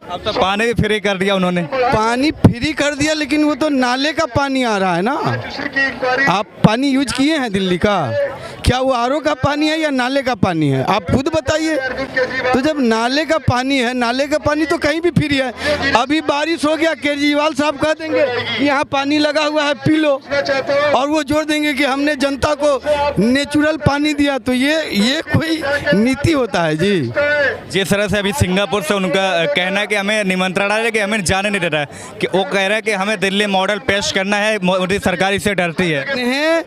अब तो पानी भी फ्री कर दिया उन्होंने। पानी फ्री कर दिया, लेकिन वो तो नाले का पानी आ रहा है ना। आप पानी यूज किए हैं दिल्ली का? क्या वो आरओ का पानी है या नाले का पानी है? आप खुद बताइए। तो जब नाले का पानी है, नाले का पानी तो कहीं भी फ्री है। अभी बारिश हो गया, केजरीवाल साहब कह देंगे कि यहाँ पानी लगा हुआ है, पी लो, और वो जोड़ देंगे कि हमने जनता को नेचुरल पानी दिया। तो ये कोई नीति होता है जी? जिस तरह से अभी सिंगापुर से उनका कहना है कि हमें निमंत्रण आ रहा है कि हमें जाने नहीं दे रहा है, कि वो कह रहा है कि हमें दिल्ली मॉडल पेश करना है, मोदी सरकार इससे डरती है।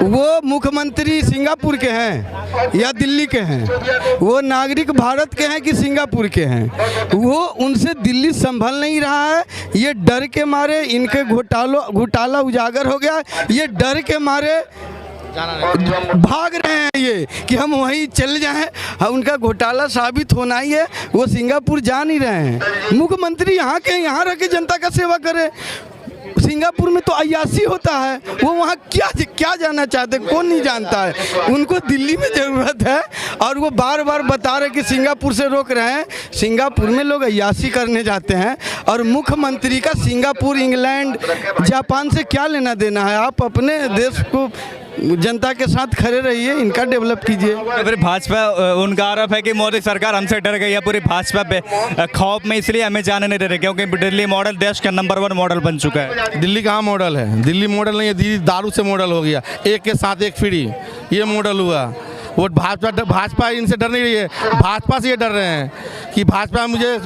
वो मुख्यमंत्री सिंगापुर के हैं या दिल्ली के हैं? वो नागरिक भारत के हैं कि सिंगापुर के हैं? वो उनसे दिल्ली संभल नहीं रहा है। ये डर के मारे इनके घोटाला उजागर हो गया। ये डर के मारे भाग रहे हैं ये कि हम वहीं चल जाएं, उनका घोटाला साबित होना ही है। वो सिंगापुर जा नहीं रहे हैं। मुख्यमंत्री यहाँ के यहाँ रह के जनता का सेवा करे। सिंगापुर में तो अय्यासी होता है। वो वहाँ क्या जाना चाहते, कौन नहीं जानता है। उनको दिल्ली में ज़रूरत है, और वो बार बार बता रहे कि सिंगापुर से रोक रहे हैं। सिंगापुर में लोग अय्यासी करने जाते हैं, और मुख्यमंत्री का सिंगापुर, इंग्लैंड, जापान से क्या लेना देना है? आप अपने देश को, जनता के साथ खड़े रहिए, इनका डेवलप कीजिए। फिर भाजपा, उनका आरोप है कि मोदी सरकार हमसे डर गई है। पूरी भाजपा पे खौफ में इसलिए हमें जाने नहीं दे रहे, क्योंकि दिल्ली मॉडल देश का नंबर 1 मॉडल बन चुका है। दिल्ली कहाँ मॉडल है? दिल्ली मॉडल नहीं है, दिल्ली दारू से मॉडल हो गया। एक के साथ एक फ्री, ये मॉडल हुआ। वो भाजपा इनसे डर नहीं रही है। भाजपा से ये डर रहे हैं कि भाजपा मुझे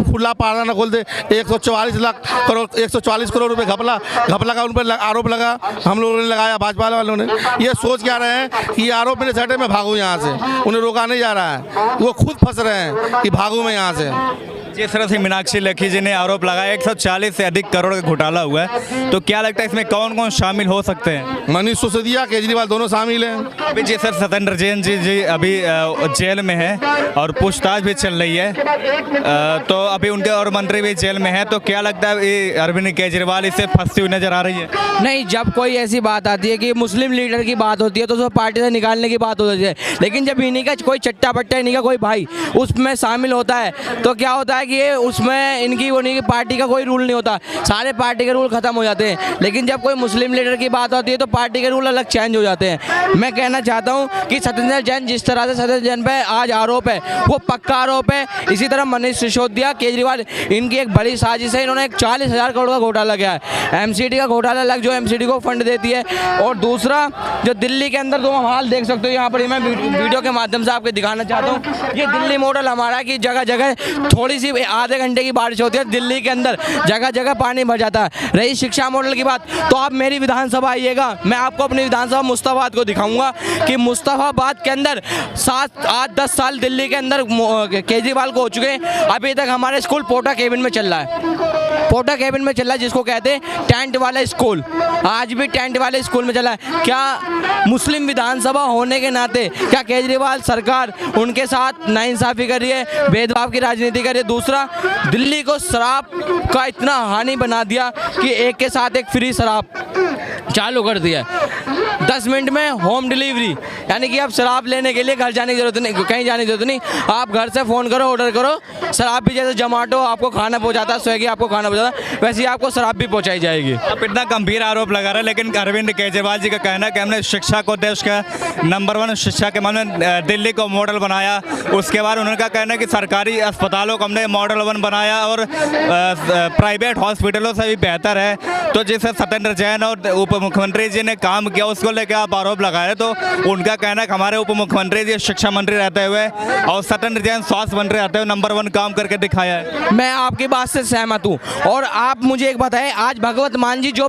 खुला पारा न खोल दे। 144 करोड़ रुपए घपला का उन पर आरोप लगा, हम लोगों ने लगाया, भाजपा वालों ने। ये सोच क्या रहे हैं कि ये आरोप मेरे सटे में भागूँ यहाँ से, उन्हें रोका नहीं जा रहा है। वो खुद फंस रहे हैं कि भागूँ मैं यहाँ से। जिस तरह से मीनाक्षी लेखी जी ने आरोप लगाया 140 से अधिक करोड़ का घोटाला हुआ है, तो क्या लगता है इसमें कौन कौन शामिल हो सकते हैं? मनीष सिसोदिया, केजरीवाल दोनों शामिल हैं। अभी जी सर, सत्येंद्र जैन जी अभी जेल में है और पूछताछ भी चल रही है, तो अभी उनके और मंत्री भी जेल में है। तो क्या लगता है ये अरविंद केजरीवाल इससे फंसती हुई नजर आ रही है? नहीं, जब कोई ऐसी बात आती है कि मुस्लिम लीडर की बात होती है तो उसको पार्टी से निकालने की बात होती है, लेकिन जब इन्हीं का कोई चट्टा पट्टा, इन्हीं का कोई भाई उसमें शामिल होता है, तो क्या होता है कि ये उसमें इनकी वो नहीं, पार्टी का कोई रूल नहीं होता, सारे पार्टी के रूल खत्म हो जाते हैं। लेकिन जब कोई मुस्लिम लीडर की बात होती है तो पार्टी के रूल अलग चेंज हो जाते हैं। मैं कहना चाहता हूँ कि सत्येंद्र जैन, जिस तरह से सत्येंद्र जैन पे आज आरोप है वो पक्का आरोप है। इसी तरह मनीष सिसोदिया, केजरीवाल, इनकी एक बड़ी साजिश है। इन्होंने 40,000 करोड़ का घोटाला किया है। एमसीडी का घोटाला अलग, जो एमसीडी को फंड देती है, और दूसरा जो दिल्ली के अंदर, तो हम हाल देख सकते हो यहाँ पर, मैं वीडियो के माध्यम से आपको दिखाना चाहता हूँ। ये दिल्ली मॉडल हमारा कि जगह जगह थोड़ी सी आधे घंटे की बारिश होती है, दिल्ली के अंदर जगह जगह पानी भर जाता है। रही शिक्षा मॉडल की बात, तो आप मेरी विधानसभा आइएगा, मैं आपको अपनी विधानसभा मुस्तफाबाद को दिखाऊंगा कि मुस्तफाबाद के अंदर 7-8-10 साल दिल्ली के अंदर केजरीवाल को हो चुके हैं। अभी तक हमारे स्कूल पोटा केबिन में चल रहा है, पोटा केबिन में चल रहा है, जिसको कहते हैं टेंट वाला स्कूल। आज भी टेंट वाले स्कूल में चला है। क्या मुस्लिम विधानसभा होने के नाते क्या केजरीवाल सरकार उनके साथ नाइंसाफी कर रही है, भेदभाव की राजनीति कर रही है? दूसरा, दिल्ली को शराब का इतना हानि बना दिया कि एक के साथ एक फ्री शराब चालू कर दिया। 10 मिनट में होम डिलीवरी, यानी कि आप शराब लेने के लिए घर जाने की जरूरत नहीं, कहीं जाने की जरूरत नहीं। आप घर से फ़ोन करो, ऑर्डर करो, शराब भी, जैसे जोमेटो आपको खाना पहुंचाता है, स्विगी आपको खाना पहुंचाता है, वैसे ही आपको शराब भी पहुंचाई जाएगी। आप इतना गंभीर आरोप लगा रहे हैं, लेकिन अरविंद केजरीवाल जी का कहना है कि हमने शिक्षा को देश का नंबर 1 शिक्षा के मामले में दिल्ली को मॉडल बनाया। उसके बाद उनका कहना है कि सरकारी अस्पतालों को हमने मॉडल 1 बनाया और प्राइवेट हॉस्पिटलों से भी बेहतर है। तो जिसे सत्येंद्र जैन और उप मुख्यमंत्री जी ने काम किया, उसको लेकर आप आरोप लगाए, तो उनका कहना है कि हमारे उप मुख्यमंत्री जी शिक्षा मंत्री रहते हुए और सत्येंद्र जैन स्वास्थ्य मंत्री रहते हुए नंबर 1 काम करके दिखाया है। मैं आपकी बात से सहमत हूँ। और आप मुझे एक बताएं, आज भगवंत मान जी जो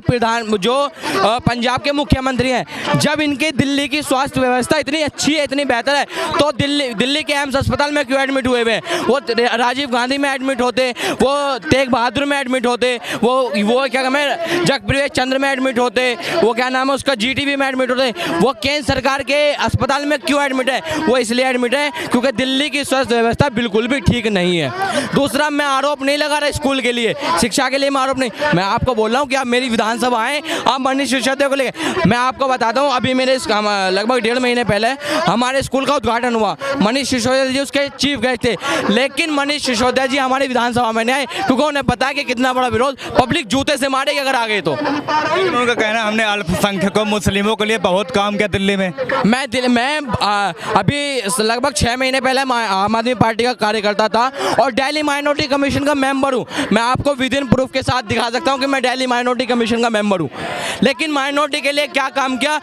पंजाब के मुख्यमंत्री हैं, जब इनके दिल्ली की स्वास्थ्य व्यवस्था इतनी अच्छी है, इतनी बेहतर है, तो दिल्ली के एम्स अस्पताल में क्यों एडमिट हुए हुए? वो राजीव गांधी में एडमिट होते, वो तेग बहादुर में एडमिट होते, वो क्या कहते हैं, जगप्रीत चंद्र में एडमिट होते, वो क्या नाम है उसका, जीटीबी में एडमिट होते हैं, वो केंद्र सरकार के अस्पताल में क्यों एडमिट है? वो इसलिए एडमिट है क्योंकि दिल्ली की स्वास्थ्य व्यवस्था बिल्कुल भी ठीक नहीं है। दूसरा, मैं आरोप नहीं लगा रहा स्कूल के लिए, शिक्षा के लिए मैं आरोप नहीं, मैं आपको बोल रहा हूँ कि आप मेरी विधानसभा आएँ, आप मनीष सिसोदिया को लेकर, मैं आपको बताता हूँ, अभी मेरे लगभग 1.5 महीने पहले हमारे स्कूल का उद्घाटन हुआ, मनीष सिसोदिया जी उसके चीफ गेस्ट थे, लेकिन मनीष सिसोदिया जी हमारी विधानसभा में नहीं आए क्योंकि उन्हें पता है कि कितना बड़ा विरोध, पब्लिक जूते से मारेगी अगर आ गए तो। लेकिन उनका कहना है हमने अल्पसंख्यकों मुस्लिमों के लिए बहुत काम किया दिल्ली में। मैं अभी लगभग 6 महीने पहले आम आदमी पार्टी का कार्यकर्ता था और दिल्ली माइनॉरिटी कमीशन का मेंबर हूँ। मैं आपको विद इन प्रूफ के साथ दिखा सकता हूँ कि मैं दिल्ली माइनॉरिटी कमीशन का मेंबर हूँ। लेकिन माइनॉरिटी के लिए क्या काम किया?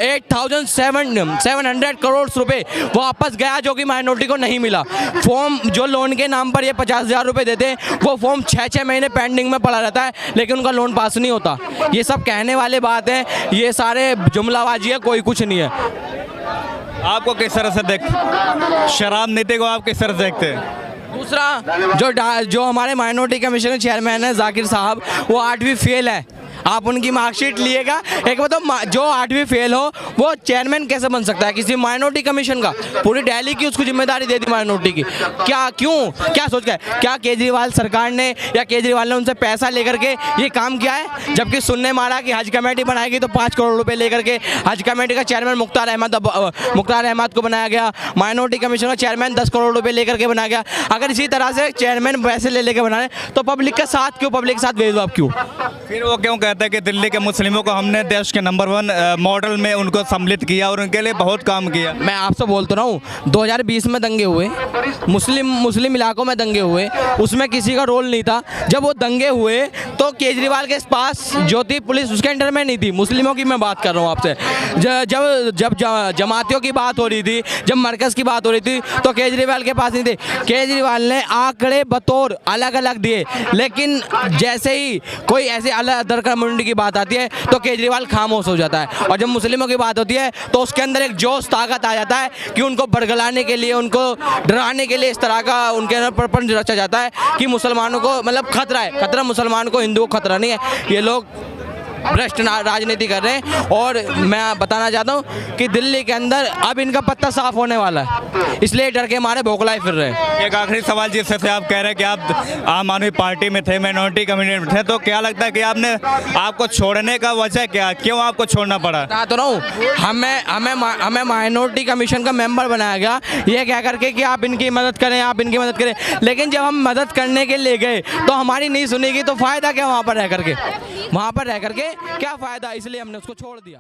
8,700 करोड़ रुपए वापस गया जो कि माइनॉरिटी को नहीं मिला। फॉर्म जो लोन के नाम पर ये 50,000 रुपये देते हैं, वो फॉर्म 6 महीने पेंडिंग में पड़ा रहता है, लेकिन उनका लोन पास नहीं होता। ये सब कहने वाले बात है, ये सारे जुमलाबाजी है, कोई कुछ नहीं है। आपको किस तरह से शराब नीति को आप किस तरह से देखते हैं? दूसरा, जो हमारे माइनॉरिटी कमीशन के चेयरमैन है जाकिर साहब, वो 8वीं फेल है। आप उनकी मार्कशीट लिएगा, एक बताओ, जो 8वीं फेल हो वो चेयरमैन कैसे बन सकता है किसी माइनॉरिटी कमीशन का? पूरी दिल्ली की उसको जिम्मेदारी दे दी माइनॉरिटी की। क्या सोच कर, क्या केजरीवाल सरकार ने या केजरीवाल ने उनसे पैसा लेकर के ये काम किया है? जबकि सुनने मारा कि हज कमेटी बनाएगी तो 5 करोड़ रुपए लेकर के हज कमेटी का चेयरमैन मुख्तार अहमद को बनाया गया, माइनॉरिटी कमीशन का चेयरमैन 10 करोड़ रुपए लेकर के बनाया गया। अगर इसी तरह से चेयरमैन पैसे ले लेकर बनाए तो पब्लिक के साथ क्यों, पब्लिक के साथ भेदभाव क्यों? फिर वो क्यों कहते हैं कि दिल्ली के मुस्लिमों को हमने देश के नंबर 1 मॉडल में उनको सम्मिलित किया और उनके लिए बहुत काम किया? मैं आपसे बोलता रहा हूँ, 2020 में दंगे हुए, मुस्लिम इलाकों में दंगे हुए, उसमें किसी का रोल नहीं था। जब वो दंगे हुए तो केजरीवाल के पास जो थी पुलिस उसके अंडर में नहीं थी। मुस्लिमों की मैं बात कर रहा हूँ आपसे। जब जमातियों की बात हो रही थी, जब मरकज़ की बात हो रही थी, तो केजरीवाल के पास नहीं थे। केजरीवाल ने आंकड़े बतौर अलग अलग दिए, लेकिन जैसे ही कोई ऐसे अदर कम्युनिटी की बात आती है तो केजरीवाल खामोश हो जाता है, और जब मुस्लिमों की बात होती है तो उसके अंदर एक जोश ताकत आ जाता है कि उनको बरगलाने के लिए, उनको डराने के लिए इस तरह का उनके अंदर प्रपंच रचा जाता है कि मुसलमानों को मतलब खतरा है। खतरा मुसलमान को, हिंदुओं को खतरा नहीं है। ये लोग भ्रष्ट राजनीति कर रहे हैं, और मैं बताना चाहता हूँ कि दिल्ली के अंदर अब इनका पत्ता साफ होने वाला है, इसलिए डर के मारे बौखलाए फिर रहे हैं। एक आखिरी सवाल, जिससे आप कह रहे हैं कि आप आम आदमी पार्टी में थे, माइनॉरिटी कम्युनिटी में थे, तो क्या लगता है कि आपको छोड़ने का वजह क्या, क्यों आपको छोड़ना पड़ा? बता तो रहा हूँ, हमें माइनॉरिटी कमीशन का मेंबर बनाया गया ये कह करके कि आप इनकी मदद करें, आप इनकी मदद करें, लेकिन जब हम मदद करने के लिए गए तो हमारी नहीं सुनेगी, तो फ़ायदा क्या वहाँ पर रह करके क्या फ़ायदा? इसलिए हमने उसको छोड़ दिया।